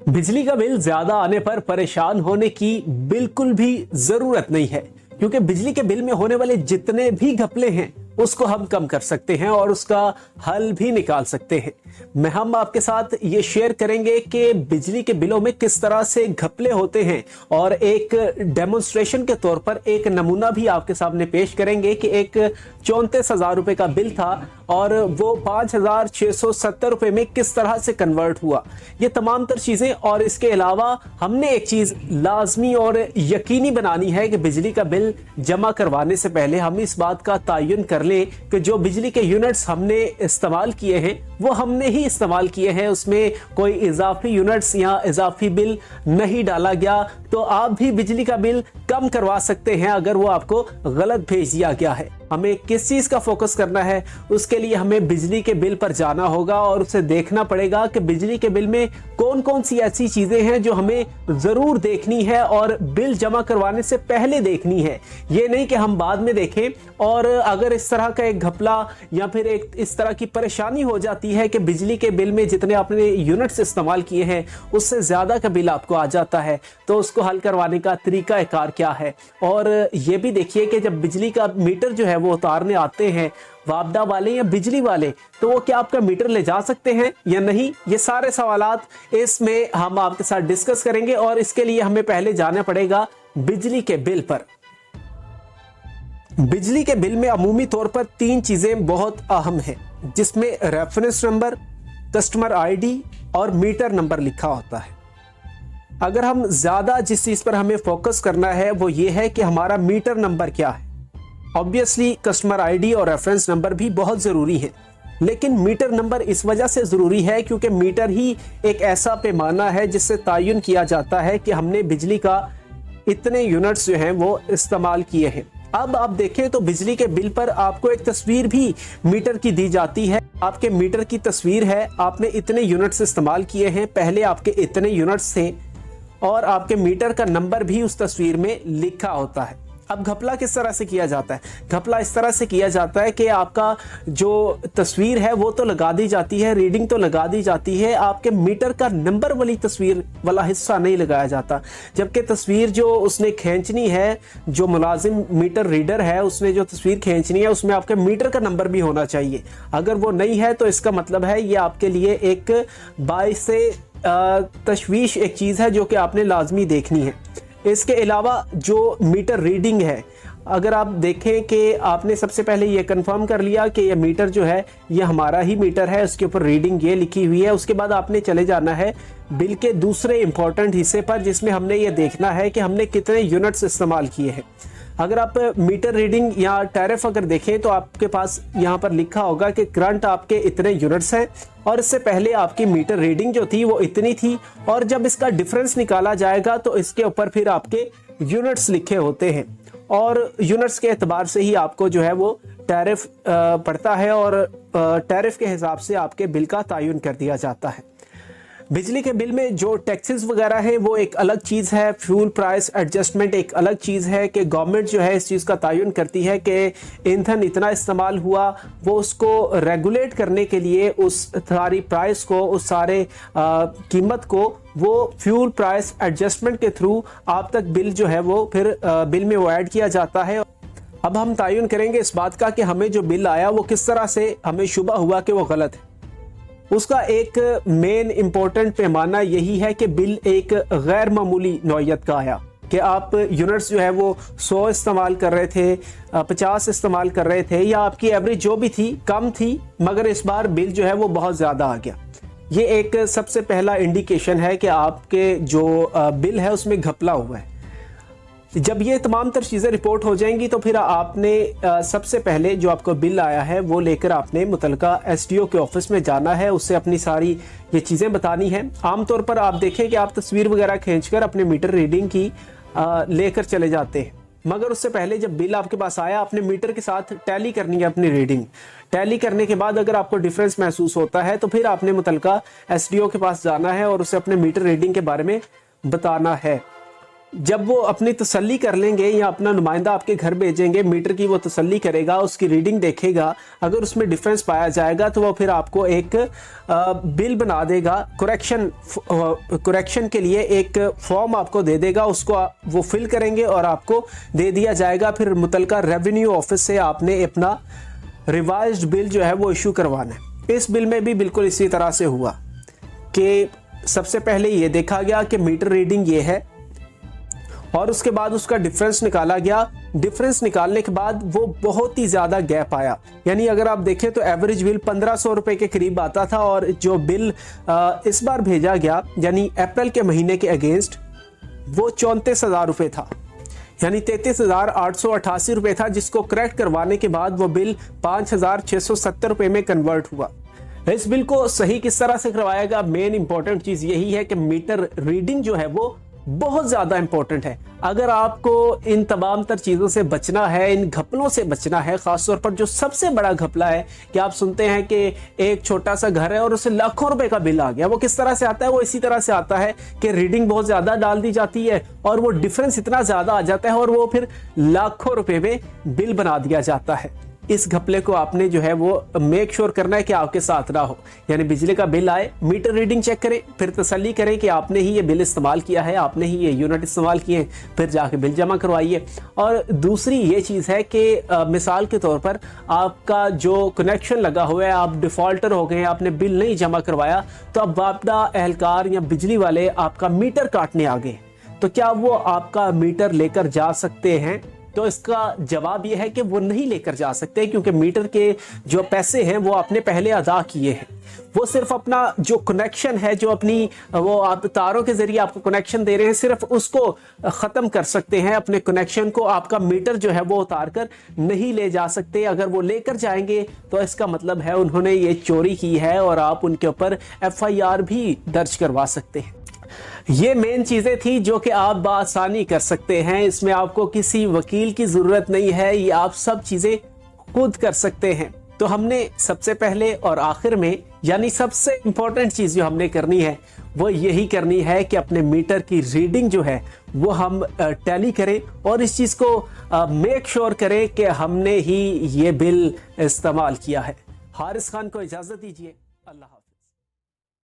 बिजली का बिल ज्यादा आने पर परेशान होने की बिल्कुल भी जरूरत नहीं है, क्योंकि बिजली के बिल में होने वाले जितने भी घपले हैं उसको हम कम कर सकते हैं और उसका हल भी निकाल सकते हैं। हम आपके साथ ये शेयर करेंगे कि बिजली के बिलों में किस तरह से घपले होते हैं और एक डेमोन्स्ट्रेशन के तौर पर एक नमूना भी आपके सामने पेश करेंगे कि एक 34,000 रुपए का बिल था और वो 5,670 रुपए में किस तरह से कन्वर्ट हुआ। ये तमाम तर चीजें और इसके अलावा हमने एक चीज लाजमी और यकीनी बनानी है कि बिजली का बिल जमा करवाने से पहले हम इस बात का तयन कर लें कि जो बिजली के यूनिट्स हमने इस्तेमाल किए हैं वो हमने ही इस्तेमाल किए हैं, उसमें कोई इजाफी यूनिट्स या इजाफी बिल नहीं डाला गया। तो आप भी बिजली का बिल कम करवा सकते हैं अगर वो आपको गलत भेज दिया गया है। हमें किस चीज का फोकस करना है, उसके लिए हमें बिजली के बिल पर जाना होगा और उसे देखना पड़ेगा कि बिजली के बिल में कौन कौन सी ऐसी चीजें हैं जो हमें जरूर देखनी है और बिल जमा करवाने से पहले देखनी है। ये नहीं कि हम बाद में देखें और अगर इस तरह का एक घपला या फिर एक इस तरह की परेशानी हो जाती है कि बिजली के बिल में जितने आपने यूनिट्स इस्तेमाल किए हैं उससे ज्यादा का बिल आपको आ जाता है, तो उसको हल करवाने का तरीका कार क्या है। और ये भी देखिए कि जब बिजली का मीटर जो है वो उतारने आते हैं वापडा वाले या बिजली वाले, तो वो क्या आपका मीटर ले जा सकते हैं या नहीं, ये सारे सवालात इसमें हम आपके साथ डिस्कस करेंगे। और इसके लिए हमें पहले जाना पड़ेगा बिजली के बिल पर। बिजली के बिल में अमूमी तौर पर 3 चीजें बहुत अहम हैं, जिसमें रेफरेंस नंबर, कस्टमर आईडी और मीटर नंबर लिखा होता है। अगर हम ज्यादा जिस चीज पर हमें फोकस करना है वो ये है कि हमारा मीटर नंबर क्या है। ऑब्वियसली कस्टमर आईडी और रेफरेंस नंबर भी बहुत जरूरी है, लेकिन मीटर नंबर इस वजह से जरूरी है क्योंकि मीटर ही एक ऐसा पैमाना है जिससे तयन किया जाता है कि हमने बिजली का इतने यूनिट्स जो हैं वो इस्तेमाल किए हैं। अब आप देखें तो बिजली के बिल पर आपको एक तस्वीर भी मीटर की दी जाती है। आपके मीटर की तस्वीर है, आपने इतने यूनिट्स इस्तेमाल किए हैं, पहले आपके इतने यूनिट्स थे और आपके मीटर का नंबर भी उस तस्वीर में लिखा होता है। अब घपला किस तरह से किया जाता है? घपला इस तरह से किया जाता है कि आपका जो तस्वीर है वो तो लगा दी जाती है, रीडिंग तो लगा दी जाती है, आपके मीटर का नंबर वाली तस्वीर वाला हिस्सा नहीं लगाया जाता। जबकि तस्वीर जो उसने खींचनी है, जो मुलाजिम मीटर रीडर है उसने जो तस्वीर खींचनी है उसमें आपके मीटर का नंबर भी होना चाहिए। अगर वो नहीं है तो इसका मतलब है ये आपके लिए एक बाइसे तशवीश एक चीज़ है जो कि आपने लाजमी देखनी है। इसके अलावा जो मीटर रीडिंग है, अगर आप देखें कि आपने सबसे पहले ये कंफर्म कर लिया कि ये मीटर जो है ये हमारा ही मीटर है, उसके ऊपर रीडिंग ये लिखी हुई है, उसके बाद आपने चले जाना है बिल के दूसरे इंपॉर्टेंट हिस्से पर जिसमें हमने ये देखना है कि हमने कितने यूनिट्स इस्तेमाल किए हैं। अगर आप मीटर रीडिंग या टैरिफ अगर देखें तो आपके पास यहाँ पर लिखा होगा कि करंट आपके इतने यूनिट्स हैं और इससे पहले आपकी मीटर रीडिंग जो थी वो इतनी थी, और जब इसका डिफरेंस निकाला जाएगा तो इसके ऊपर फिर आपके यूनिट्स लिखे होते हैं और यूनिट्स के एतबार से ही आपको जो है वो टैरिफ पड़ता है और टैरिफ के हिसाब से आपके बिल का तयन कर दिया जाता है। बिजली के बिल में जो टैक्सेस वगैरह है वो एक अलग चीज़ है, फ्यूल प्राइस एडजस्टमेंट एक अलग चीज़ है कि गवर्नमेंट जो है इस चीज़ का तयन करती है कि ईंधन इतना इस्तेमाल हुआ, वो उसको रेगुलेट करने के लिए उस सारी प्राइस को, उस सारे कीमत को वो फ्यूल प्राइस एडजस्टमेंट के थ्रू आप तक बिल जो है वो फिर बिल में वो ऐड किया जाता है। अब हम तयन करेंगे इस बात का कि हमें जो बिल आया वो किस तरह से हमें शुबा हुआ कि वो गलत है। उसका एक मेन इंपॉर्टेंट पैमाना यही है कि बिल एक गैर मामूली नौयत का आया कि आप यूनिट्स जो है वो 100 इस्तेमाल कर रहे थे, 50 इस्तेमाल कर रहे थे, या आपकी एवरेज जो भी थी कम थी, मगर इस बार बिल जो है वो बहुत ज़्यादा आ गया। ये एक सबसे पहला इंडिकेशन है कि आपके जो बिल है उसमें घपला हुआ है। जब ये तमाम तर चीज़ें रिपोर्ट हो जाएंगी तो फिर आपने सबसे पहले जो आपको बिल आया है वो लेकर आपने मुतलका एसडीओ के ऑफिस में जाना है, उससे अपनी सारी ये चीज़ें बतानी है। आमतौर पर आप देखें कि आप तस्वीर वगैरह खींचकर अपने मीटर रीडिंग की लेकर चले जाते हैं, मगर उससे पहले जब बिल आपके पास आया आपने मीटर के साथ टैली करनी है अपनी रीडिंग। टैली करने के बाद अगर आपको डिफरेंस महसूस होता है तो फिर आपने मुतलका एसडीओ के पास जाना है और उसे अपने मीटर रीडिंग के बारे में बताना है। जब वो अपनी तसल्ली कर लेंगे या अपना नुमाइंदा आपके घर भेजेंगे, मीटर की वो तसल्ली करेगा, उसकी रीडिंग देखेगा, अगर उसमें डिफरेंस पाया जाएगा तो वो फिर आपको एक बिल बना देगा, करेक्शन के लिए एक फॉर्म आपको दे देगा, उसको वो फिल करेंगे और आपको दे दिया जाएगा। फिर मुतलका रेवेन्यू ऑफिस से आपने अपना रिवाइज्ड बिल जो है वो इशू करवाना है। इस बिल में भी बिल्कुल इसी तरह से हुआ कि सबसे पहले ये देखा गया कि मीटर रीडिंग ये है और उसके बाद उसका डिफरेंस निकाला गया। डिफरेंस निकालने के बाद वो बहुत ही ज़्यादा गैप आया, यानी अगर आप देखें तो एवरेज बिल 1500 रुपये के करीब आता था और जो बिल इस बार भेजा गया यानी अप्रैल के महीने के अगेंस्ट वो 34,000 रुपये था, यानी 33,888 रुपये था, जिसको करेक्ट करवाने के बाद वो बिल 5,670 रुपये में कन्वर्ट हुआ। इस बिल को सही किस तरह से करवाएगा, मेन इंपॉर्टेंट चीज़ यही है कि मीटर रीडिंग जो है वो बहुत ज़्यादा इंपॉर्टेंट है। अगर आपको इन तमाम तर चीज़ों से बचना है, इन घपलों से बचना है, ख़ासतौर पर जो सबसे बड़ा घपला है कि आप सुनते हैं कि एक छोटा सा घर है और उसे लाखों रुपए का बिल आ गया। वो किस तरह से आता है, वो इसी तरह से आता है कि रीडिंग बहुत ज़्यादा डाल दी जाती है और वो डिफरेंस इतना ज़्यादा आ जाता है और वो फिर लाखों रुपए में बिल बना दिया जाता है। इस घपले को आपने जो है वो मेक श्योर करना है कि आपके साथ ना हो, यानी बिजली का बिल आए, मीटर रीडिंग चेक करें, फिर तसल्ली करें कि आपने ही ये बिल इस्तेमाल किया है, आपने ही ये यूनिट इस्तेमाल किए हैं, फिर जाके बिल जमा करवाइए। और दूसरी ये चीज़ है कि मिसाल के तौर पर आपका जो कनेक्शन लगा हुआ है, आप डिफ़ॉल्टर हो गए, आपने बिल नहीं जमा करवाया, तो अब आपका एहलकार या बिजली वाले आपका मीटर काटने आ गए, तो क्या वो आपका मीटर लेकर जा सकते हैं? तो इसका जवाब यह है कि वो नहीं लेकर जा सकते, क्योंकि मीटर के जो पैसे हैं वो आपने पहले अदा किए हैं। वो सिर्फ अपना जो कनेक्शन है, जो अपनी वो आप तारों के जरिए आपको कनेक्शन दे रहे हैं, सिर्फ उसको ख़त्म कर सकते हैं, अपने कनेक्शन को। आपका मीटर जो है वो उतार कर नहीं ले जा सकते। अगर वो लेकर जाएंगे तो इसका मतलब है उन्होंने ये चोरी की है और आप उनके ऊपर FIR भी दर्ज करवा सकते हैं। ये मेन चीज़ें थी जो कि आप बआसानी कर सकते हैं, इसमें आपको किसी वकील की ज़रूरत नहीं है, ये आप सब चीज़ें खुद कर सकते हैं। तो हमने सबसे पहले और आखिर में, यानी सबसे इम्पोर्टेंट चीज़ जो हमने करनी है वो यही करनी है कि अपने मीटर की रीडिंग जो है वो हम टैली करें और इस चीज़ को मेक श्योर करें कि हमने ही ये बिल इस्तेमाल किया है। हारिस खान को इजाज़त दीजिए। अल्लाह हाफ़िज़।